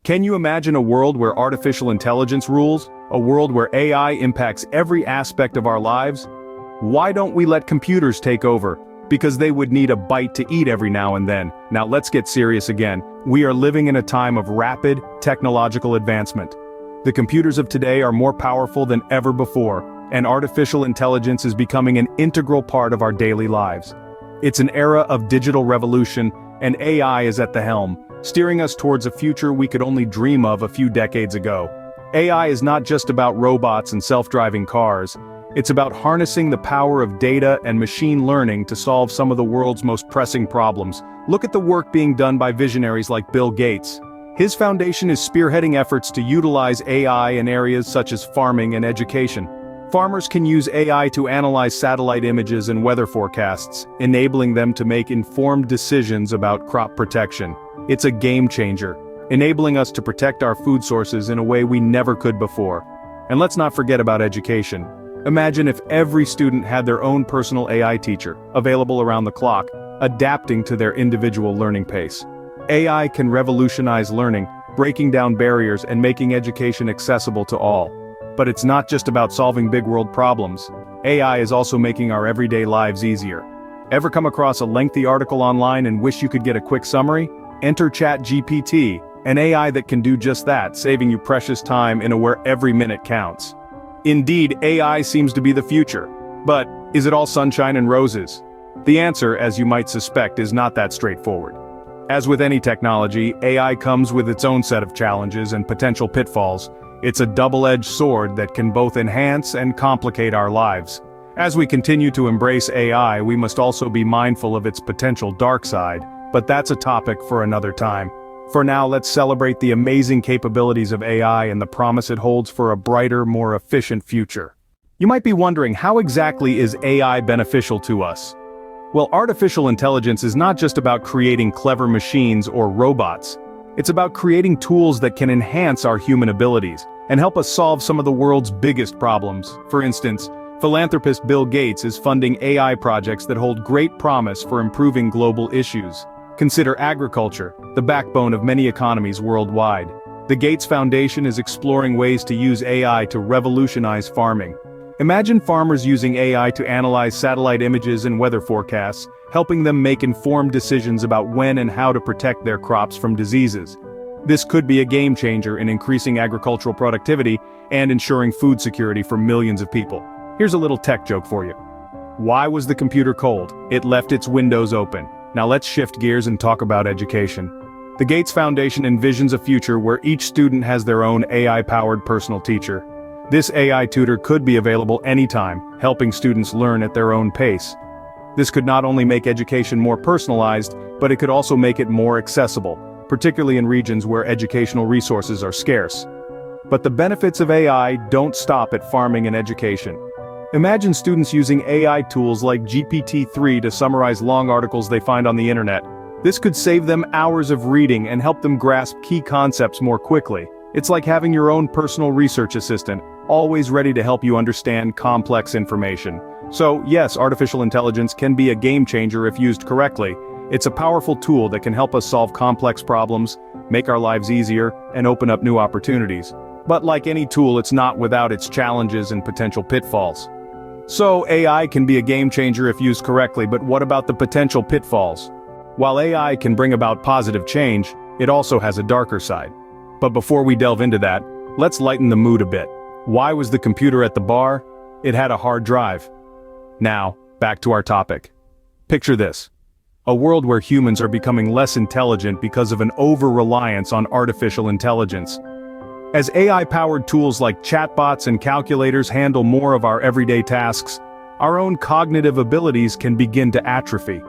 Can you imagine a world where artificial intelligence rules? A world where AI impacts every aspect of our lives? Why don't we let computers take over? Because they would need a bite to eat every now and then. Now let's get serious again. We are living in a time of rapid technological advancement. The computers of today are more powerful than ever before, and artificial intelligence is becoming an integral part of our daily lives. It's an era of digital revolution, and AI is at the helm, steering us towards a future we could only dream of a few decades ago. AI is not just about robots and self-driving cars. It's about harnessing the power of data and machine learning to solve some of the world's most pressing problems. Look at the work being done by visionaries like Bill Gates. His foundation is spearheading efforts to utilize AI in areas such as farming and education. Farmers can use AI to analyze satellite images and weather forecasts, enabling them to make informed decisions about crop protection. It's a game changer, enabling us to protect our food sources in a way we never could before. And let's not forget about education. Imagine if every student had their own personal AI teacher, available around the clock, adapting to their individual learning pace. AI can revolutionize learning, breaking down barriers and making education accessible to all. But it's not just about solving big world problems. AI is also making our everyday lives easier. Ever come across a lengthy article online and wish you could get a quick summary? Enter ChatGPT, an AI that can do just that, saving you precious time in a where every minute counts. Indeed, AI seems to be the future. But, is it all sunshine and roses? The answer, as you might suspect, is not that straightforward. As with any technology, AI comes with its own set of challenges and potential pitfalls. It's a double-edged sword that can both enhance and complicate our lives. As we continue to embrace AI, we must also be mindful of its potential dark side, but that's a topic for another time. For now, let's celebrate the amazing capabilities of AI and the promise it holds for a brighter, more efficient future. You might be wondering, how exactly is AI beneficial to us? Well, artificial intelligence is not just about creating clever machines or robots. It's about creating tools that can enhance our human abilities and help us solve some of the world's biggest problems. For instance, philanthropist Bill Gates is funding AI projects that hold great promise for improving global issues. Consider agriculture, the backbone of many economies worldwide. The Gates Foundation is exploring ways to use AI to revolutionize farming. Imagine farmers using AI to analyze satellite images and weather forecasts, helping them make informed decisions about when and how to protect their crops from diseases. This could be a game changer in increasing agricultural productivity and ensuring food security for millions of people. Here's a little tech joke for you. Why was the computer cold? It left its windows open. Now let's shift gears and talk about education. The Gates Foundation envisions a future where each student has their own AI-powered personal teacher. This AI tutor could be available anytime, helping students learn at their own pace. This could not only make education more personalized, but it could also make it more accessible, particularly in regions where educational resources are scarce. But the benefits of AI don't stop at farming and education. Imagine students using AI tools like GPT-3 to summarize long articles they find on the internet. This could save them hours of reading and help them grasp key concepts more quickly. It's like having your own personal research assistant, always ready to help you understand complex information. So, yes, artificial intelligence can be a game changer if used correctly. It's a powerful tool that can help us solve complex problems, make our lives easier, and open up new opportunities. But like any tool, it's not without its challenges and potential pitfalls. So, AI can be a game changer if used correctly, but what about the potential pitfalls? While AI can bring about positive change, it also has a darker side. But before we delve into that, let's lighten the mood a bit. Why was the computer at the bar? It had a hard drive. Now, back to our topic. Picture this. A world where humans are becoming less intelligent because of an over-reliance on artificial intelligence. As AI-powered tools like chatbots and calculators handle more of our everyday tasks, our own cognitive abilities can begin to atrophy.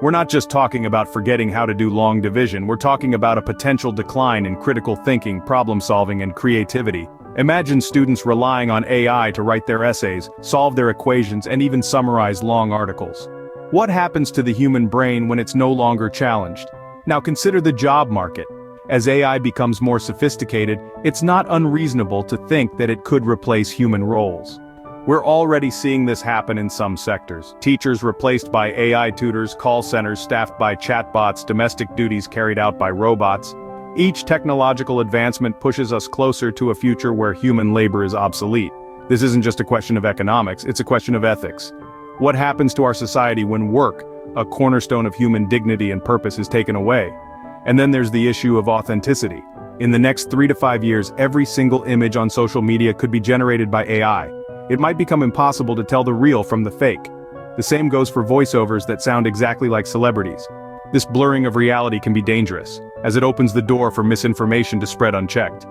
We're not just talking about forgetting how to do long division, we're talking about a potential decline in critical thinking, problem-solving, and creativity. Imagine students relying on AI to write their essays, solve their equations, and even summarize long articles. What happens to the human brain when it's no longer challenged? Now consider the job market. As AI becomes more sophisticated, it's not unreasonable to think that it could replace human roles. We're already seeing this happen in some sectors. Teachers replaced by AI tutors, call centers staffed by chatbots, domestic duties carried out by robots. Each technological advancement pushes us closer to a future where human labor is obsolete. This isn't just a question of economics, it's a question of ethics. What happens to our society when work, a cornerstone of human dignity and purpose, is taken away? And then there's the issue of authenticity. In the next 3 to 5 years, every single image on social media could be generated by AI. It might become impossible to tell the real from the fake. The same goes for voiceovers that sound exactly like celebrities. This blurring of reality can be dangerous, as it opens the door for misinformation to spread unchecked.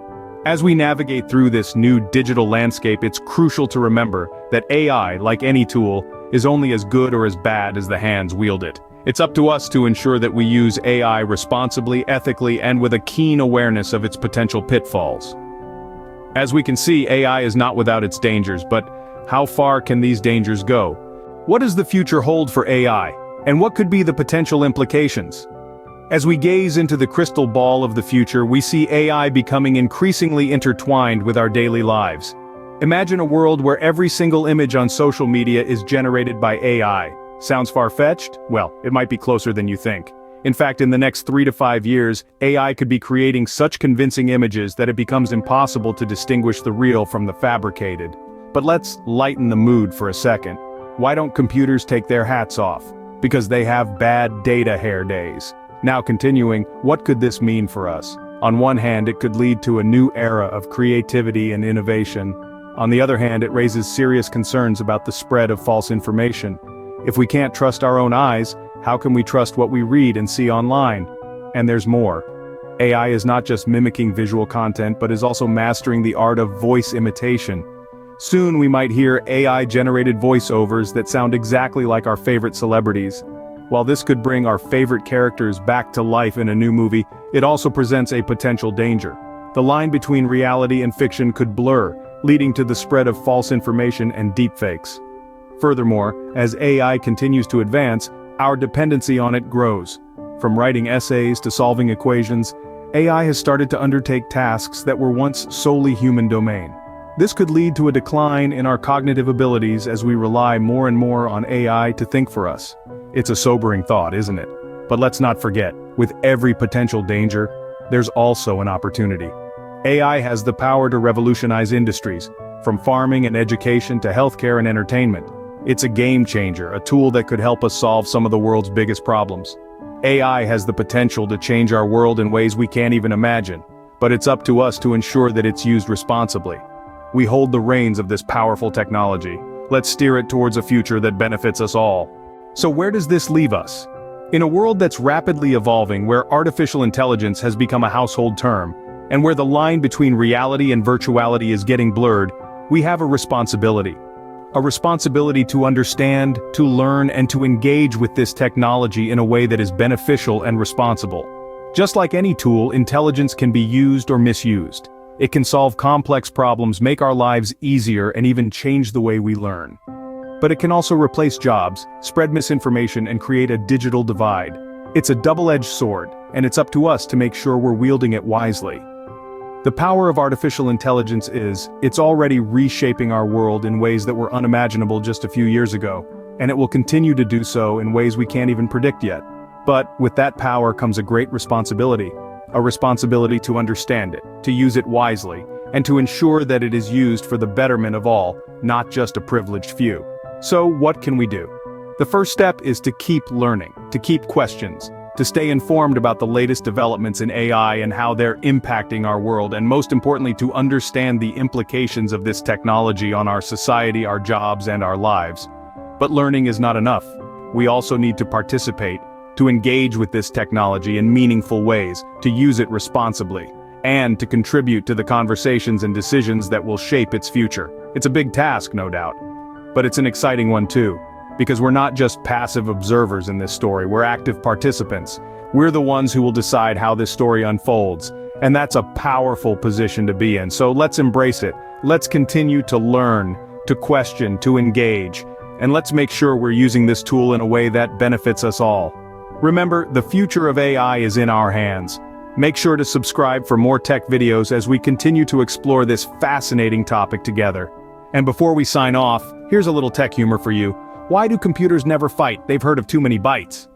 As we navigate through this new digital landscape, it's crucial to remember that AI, like any tool, is only as good or as bad as the hands wield it. It's up to us to ensure that we use AI responsibly, ethically, and with a keen awareness of its potential pitfalls. As we can see, AI is not without its dangers, but how far can these dangers go? What does the future hold for AI, and what could be the potential implications? As we gaze into the crystal ball of the future, we see AI becoming increasingly intertwined with our daily lives. Imagine a world where every single image on social media is generated by AI. Sounds far-fetched? Well, it might be closer than you think. In fact, in the next 3 to 5 years, AI could be creating such convincing images that it becomes impossible to distinguish the real from the fabricated. But let's lighten the mood for a second. Why don't computers take their hats off? Because they have bad data hair days. Now continuing, what could this mean for us? On one hand, it could lead to a new era of creativity and innovation. On the other hand, it raises serious concerns about the spread of false information. If we can't trust our own eyes, how can we trust what we read and see online? And there's more. AI is not just mimicking visual content, but is also mastering the art of voice imitation. Soon we might hear AI-generated voiceovers that sound exactly like our favorite celebrities. While this could bring our favorite characters back to life in a new movie, it also presents a potential danger. The line between reality and fiction could blur, leading to the spread of false information and deepfakes. Furthermore, as AI continues to advance, our dependency on it grows. From writing essays to solving equations, AI has started to undertake tasks that were once solely human domain. This could lead to a decline in our cognitive abilities as we rely more and more on AI to think for us. It's a sobering thought, isn't it? But let's not forget, with every potential danger, there's also an opportunity. AI has the power to revolutionize industries, from farming and education to healthcare and entertainment. It's a game changer, a tool that could help us solve some of the world's biggest problems. AI has the potential to change our world in ways we can't even imagine, but it's up to us to ensure that it's used responsibly. We hold the reins of this powerful technology. Let's steer it towards a future that benefits us all. So where does this leave us? In a world that's rapidly evolving, where artificial intelligence has become a household term, and where the line between reality and virtuality is getting blurred, we have a responsibility. A responsibility to understand, to learn, and to engage with this technology in a way that is beneficial and responsible. Just like any tool, intelligence can be used or misused. It can solve complex problems, make our lives easier, and even change the way we learn. But it can also replace jobs, spread misinformation, and create a digital divide. It's a double-edged sword, and it's up to us to make sure we're wielding it wisely. The power of artificial intelligence it's already reshaping our world in ways that were unimaginable just a few years ago, and it will continue to do so in ways we can't even predict yet. But with that power comes a great responsibility. A responsibility to understand it, to use it wisely, and to ensure that it is used for the betterment of all, not just a privileged few. So what can we do? The first step is to keep learning, to keep questions, to stay informed about the latest developments in AI and how they're impacting our world, and most importantly, to understand the implications of this technology on our society, our jobs, and our lives. But learning is not enough. We also need to participate, to engage with this technology in meaningful ways, to use it responsibly, and to contribute to the conversations and decisions that will shape its future. It's a big task, no doubt. But it's an exciting one too, because we're not just passive observers in this story, we're active participants. We're the ones who will decide how this story unfolds, and that's a powerful position to be in, so let's embrace it. Let's continue to learn, to question, to engage, and let's make sure we're using this tool in a way that benefits us all. Remember, the future of AI is in our hands. Make sure to subscribe for more tech videos as we continue to explore this fascinating topic together. And before we sign off, here's a little tech humor for you. Why do computers never fight? They've heard of too many bytes.